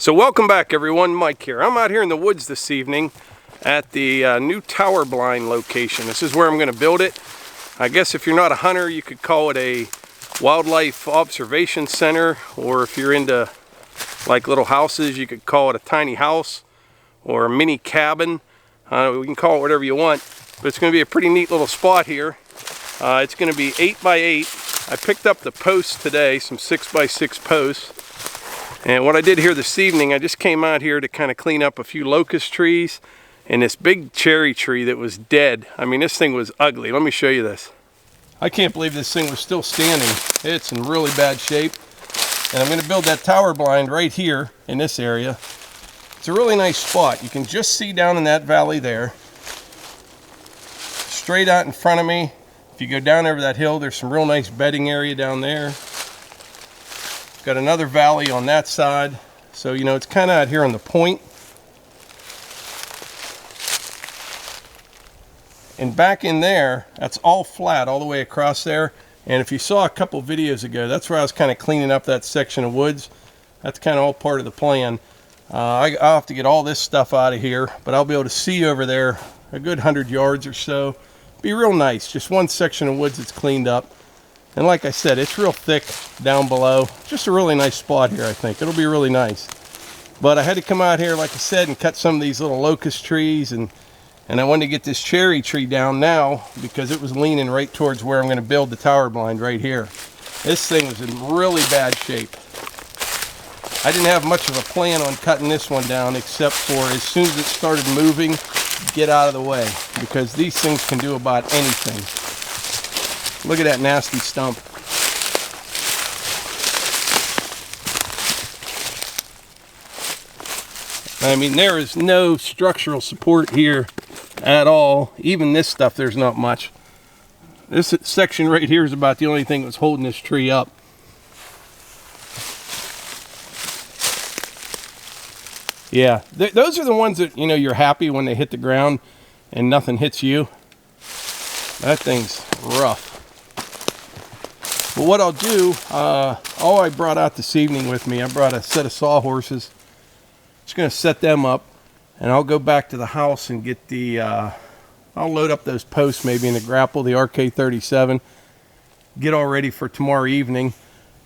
So welcome back everyone, Mike here. I'm out here in the woods this evening at the new tower blind location. This is where I'm going to build it. I guess if you're not a hunter, you could call it a wildlife observation center, or if you're into like little houses, you could call it a tiny house or a mini cabin. We can call it whatever you want, but it's going to be a pretty neat little spot here. It's going to be 8 by 8. I picked up the posts today, some 6 by 6 posts. And what I did here this evening, I just came out here to kind of clean up a few locust trees and this big cherry tree that was dead. I mean, this thing was ugly. Let me show you this. I can't believe this thing was still standing. It's in really bad shape. And I'm going to build that tower blind right here in this area. It's a really nice spot. You can just see down in that valley there. Straight out in front of me. If you go down over that hill, there's some real nice bedding area down there. Got another valley on that side. So, you know, it's kind of out here on the point. And back in there, that's all flat all the way across there. And if you saw a couple videos ago, that's where I was kind of cleaning up that section of woods. That's kind of all part of the plan. I'll have to get all this stuff out of here, but I'll be able to see over there a good 100 yards or so. Be real nice. Just one section of woods that's cleaned up. And like I said, it's real thick down below. Just a really nice spot here, I think. It'll be really nice. But I had to come out here, like I said, and cut some of these little locust trees. And I wanted to get this cherry tree down now because it was leaning right towards where I'm going to build the tower blind right here. This thing was in really bad shape. I didn't have much of a plan on cutting this one down, except for as soon as it started moving, get out of the way, because these things can do about anything. Look at that nasty stump. I mean, there is no structural support here at all. Even this stuff, there's not much. This section right here is about the only thing that's holding this tree up. Yeah, those are the ones that, you know, you're happy when they hit the ground and nothing hits you. That thing's rough. But what I'll do, all I brought out this evening with me, I brought a set of sawhorses. Just going to set them up, and I'll go back to the house and get the, I'll load up those posts maybe in the grapple, the RK37, get all ready for tomorrow evening,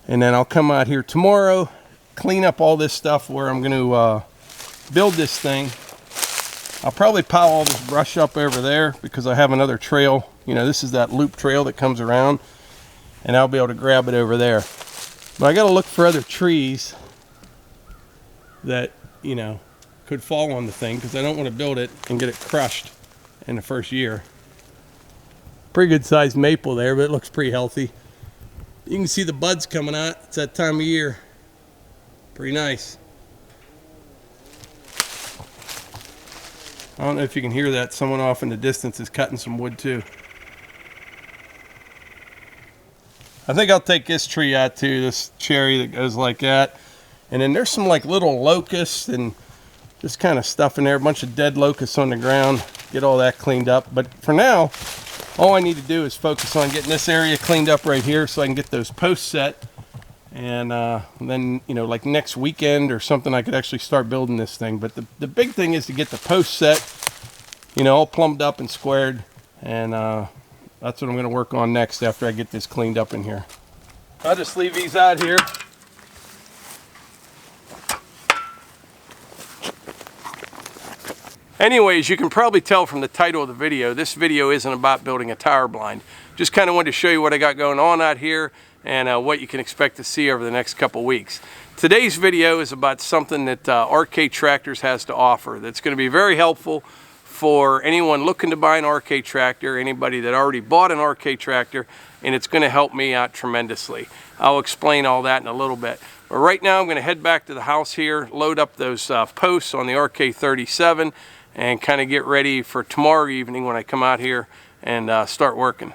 and then I'll come out here tomorrow, clean up all this stuff where I'm going to build this thing. I'll probably pile all this brush up over there because I have another trail. You know, this is that loop trail that comes around, and I'll be able to grab it over there. But I got to look for other trees that, you know, could fall on the thing, because I don't want to build it and get it crushed in the first year. Pretty good sized maple there, but it looks pretty healthy. You can see the buds coming out. It's that time of year. Pretty nice. I don't know if you can hear that. Someone off in the distance is cutting some wood too. I think I'll take this tree out too, this cherry that goes like that. And then there's some like little locusts and just kind of stuff in there, a bunch of dead locusts on the ground. Get all that cleaned up. But for now, all I need to do is focus on getting this area cleaned up right here so I can get those posts set. And then, you know, like next weekend or something, I could actually start building this thing. But the big thing is to get the posts set, you know, all plumbed up and squared. And that's what I'm going to work on next after I get this cleaned up in here. I'll just leave these out here. Anyways, you can probably tell from the title of the video, this video isn't about building a tower blind. Just kind of wanted to show you what I got going on out here and what you can expect to see over the next couple weeks. Today's video is about something that RK Tractors has to offer that's going to be very helpful for anyone looking to buy an RK tractor, anybody that already bought an RK tractor, and it's going to help me out tremendously. I'll explain all that in a little bit. But right now I'm going to head back to the house here, load up those posts on the RK37, and kind of get ready for tomorrow evening when I come out here and start working.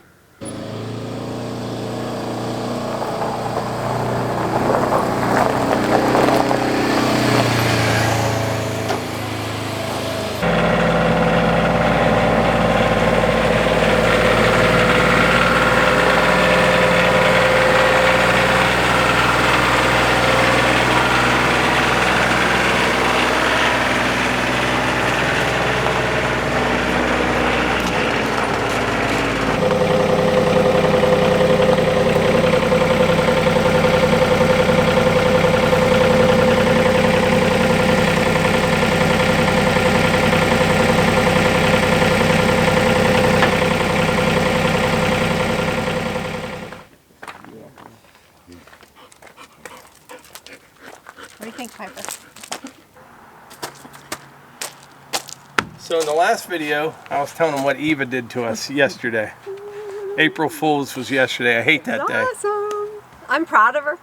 camera. So in the last video, I was telling them what Eva did to us yesterday. April Fool's was yesterday. I hate that day. Awesome. I'm proud of her.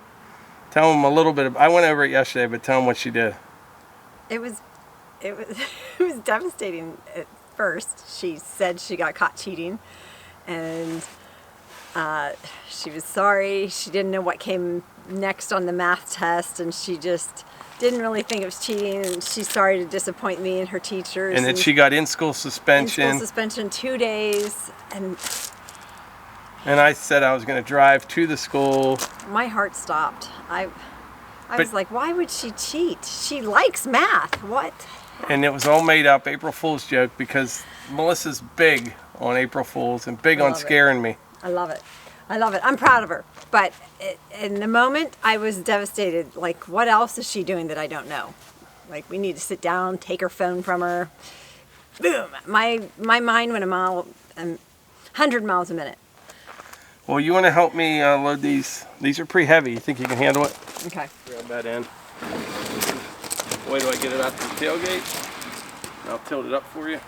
Tell them a little bit of, I went over it yesterday, but tell them what she did. It was it was devastating at first. She said she got caught cheating, and she was sorry. She didn't know what came next on the math test, and she just didn't really think it was cheating, and she's sorry to disappoint me and her teachers. And then she got in-school suspension. In-school suspension 2 days, and I said I was going to drive to the school. my heart stopped. I was like, why would she cheat? She likes math. What? And it was all made up, April Fool's joke, because Melissa's big on April Fool's and big on scaring me. I love it. I love it. I'm proud of her. But in the moment, I was devastated. Like, what else is she doing that I don't know? Like, we need to sit down, take her phone from her. Boom. My mind went 100 miles a minute. Well, you want to help me load these? These are pretty heavy. You think you can handle it? Okay. Grab that end. Wait till I get it out to the tailgate. I'll tilt it up for you.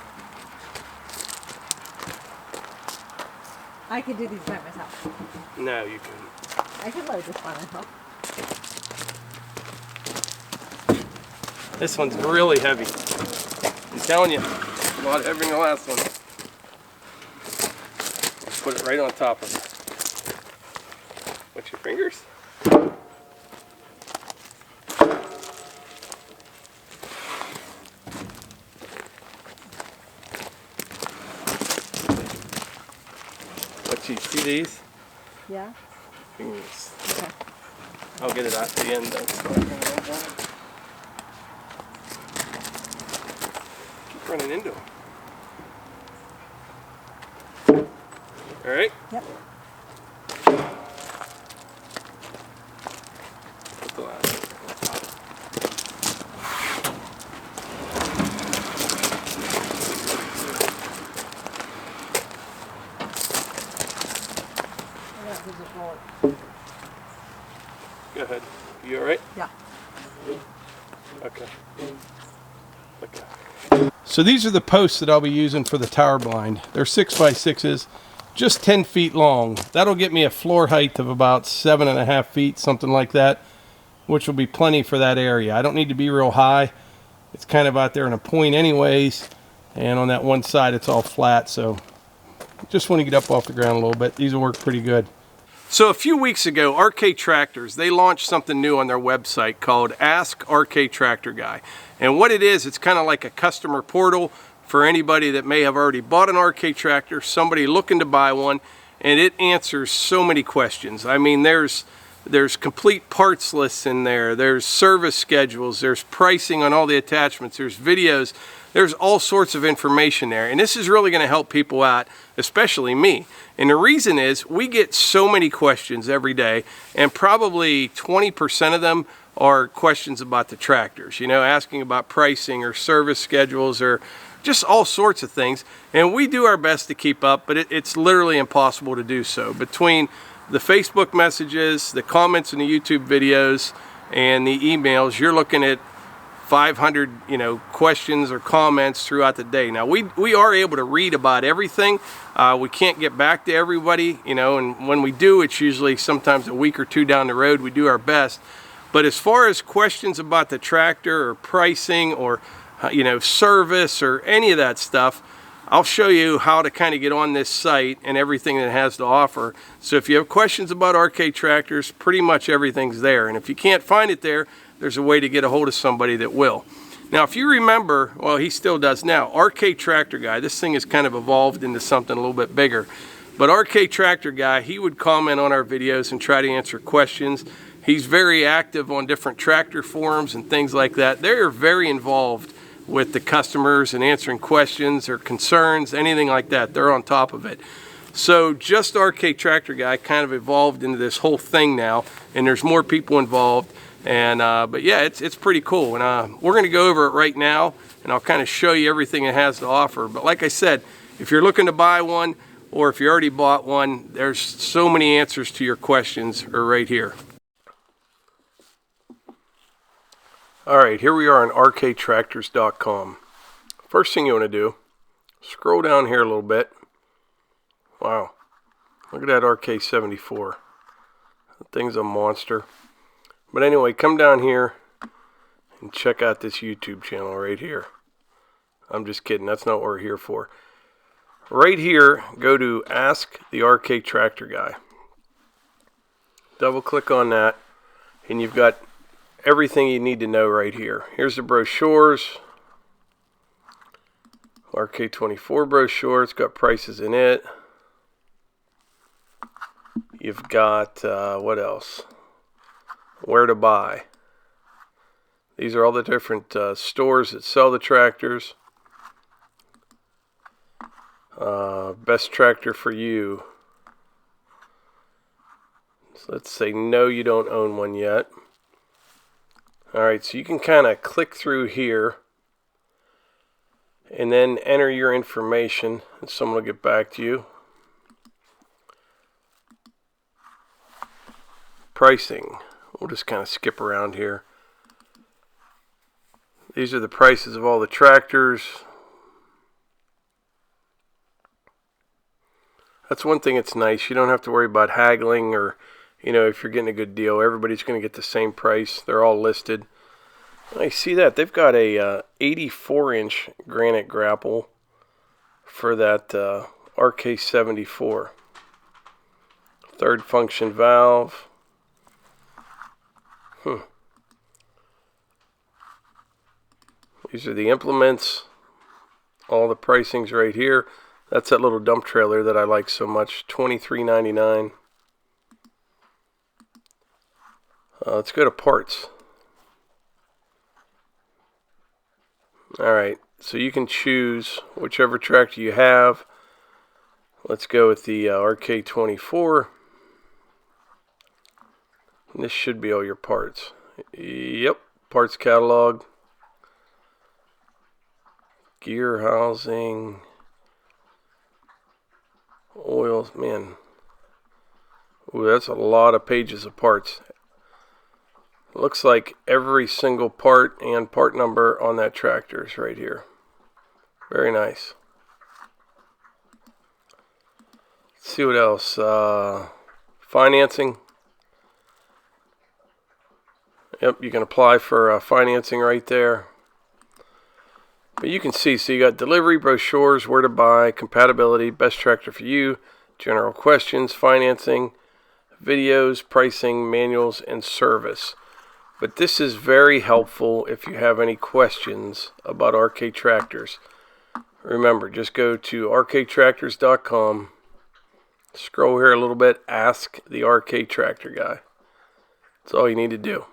I could do these by myself. No, you couldn't. I could load this by myself. This one's really heavy. I'm telling you, a lot heavier than the last one. Let's put it right on top of it. What's your fingers? What you see these? Yeah? Fingers. Okay. I'll get it out to the end though. Keep running into them. All right? Yep. Put the last one. Go ahead. You all right? Yeah. Okay. Okay. So these are the posts that I'll be using for the tower blind. They're 6x6s, just 10 feet long. That'll get me a floor height of about 7.5 feet, something like that, which will be plenty for that area. I don't need to be real high. It's kind of out there in a point anyways, and on that one side it's all flat, so just want to get up off the ground a little bit. These will work pretty good. So a few weeks ago, RK Tractors, they launched something new on their website called Ask RK Tractor Guy. And what it is, it's kind of like a customer portal for anybody that may have already bought an RK tractor, somebody looking to buy one, and it answers so many questions. I mean, there's complete parts lists in there, there's service schedules, there's pricing on all the attachments, there's videos, there's all sorts of information there. And this is really going to help people out, especially me. And the reason is we get so many questions every day, and probably 20% of them are questions about the tractors, you know, asking about pricing or service schedules or just all sorts of things. And we do our best to keep up, but it's literally impossible to do so. Between the Facebook messages, the comments in the YouTube videos, and the emails, you're looking at 500, you know, questions or comments throughout the day. Now we are able to read about everything. We can't get back to everybody, you know, and when we do, it's usually sometimes a week or two down the road. We do our best. But as far as questions about the tractor or pricing or you know, service or any of that stuff, I'll show you how to kind of get on this site and everything that it has to offer. So if you have questions about RK tractors, pretty much everything's there. And if you can't find it there, there's a way to get a hold of somebody that will. Now, if you remember, well, he still does now, RK Tractor Guy, this thing has kind of evolved into something a little bit bigger. But RK Tractor Guy, he would comment on our videos and try to answer questions. He's very active on different tractor forums and things like that. They're very involved with the customers and answering questions or concerns, anything like that. They're on top of it. So just RK Tractor Guy kind of evolved into this whole thing now, and there's more people involved. And but yeah, it's pretty cool. And we're going to go over it right now, and I'll kind of show you everything it has to offer. But like I said, if you're looking to buy one, or if you already bought one, there's so many answers to your questions are right here. Alright, here we are on rktractors.com. First thing you want to do, scroll down here a little bit. Wow, look at that RK74. That thing's a monster. But anyway, come down here and check out this YouTube channel right here. I'm just kidding, that's not what we're here for. Right here, go to Ask the RK Tractor Guy. Double click on that, and you've got everything you need to know right here. Here's the brochures. RK24 brochure, it's got prices in it. You've got, what else? Where to buy. These are all the different stores that sell the tractors. Best tractor for you. So let's say no, you don't own one yet. Alright, so you can kind of click through here and then enter your information and someone will get back to you. Pricing. We'll just kind of skip around here. These are the prices of all the tractors. That's one thing that's nice. You don't have to worry about haggling or, you know, if you're getting a good deal. Everybody's going to get the same price. They're all listed. I see that. They've got a 84-inch granite grapple for that RK74. Third function valve. These are the implements. All the pricing's right here. That's that little dump trailer that I like so much. $23.99. Let's go to parts. Alright, so you can choose whichever tractor you have. Let's go with the RK24. And this should be all your parts. Yep, parts catalog. Gear housing. Oils, man. Ooh, that's a lot of pages of parts. Looks like every single part and part number on that tractor is right here. Very nice. Let's see what else. Financing. Yep, you can apply for financing right there. But you can see, so you got delivery, brochures, where to buy, compatibility, best tractor for you, general questions, financing, videos, pricing, manuals, and service. But this is very helpful if you have any questions about RK tractors. Remember, just go to rktractors.com, scroll here a little bit, ask the RK Tractor Guy. That's all you need to do.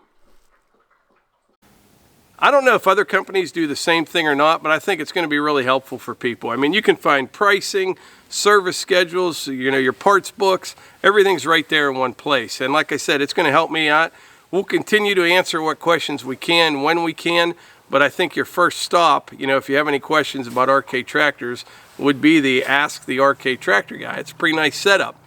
I don't know if other companies do the same thing or not, but I think it's going to be really helpful for people. I mean, you can find pricing, service schedules, you know, your parts books, everything's right there in one place. And like I said, it's going to help me out. We'll continue to answer what questions we can when we can, but I think your first stop, you know, if you have any questions about RK tractors, would be the Ask the RK Tractor Guy. It's a pretty nice setup.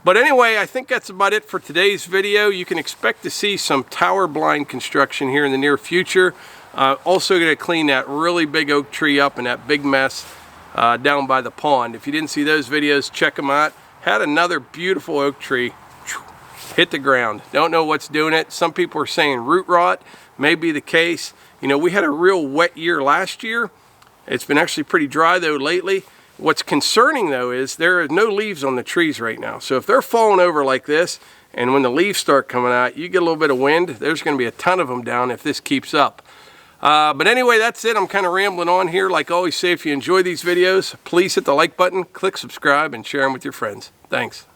But anyway, I think that's about it for today's video. You can expect to see some tower blind construction here in the near future. Also going to clean that really big oak tree up and that big mess down by the pond. If you didn't see those videos, check them out. Had another beautiful oak tree hit the ground. Don't know what's doing it. Some people are saying root rot. May be the case. You know, we had a real wet year last year. It's been actually pretty dry though lately. What's concerning though is there are no leaves on the trees right now. So if they're falling over like this, and when the leaves start coming out, you get a little bit of wind, there's going to be a ton of them down if this keeps up. But anyway, that's it. I'm kind of rambling on here. Like I always say, if you enjoy these videos, please hit the like button, click subscribe, and share them with your friends. Thanks.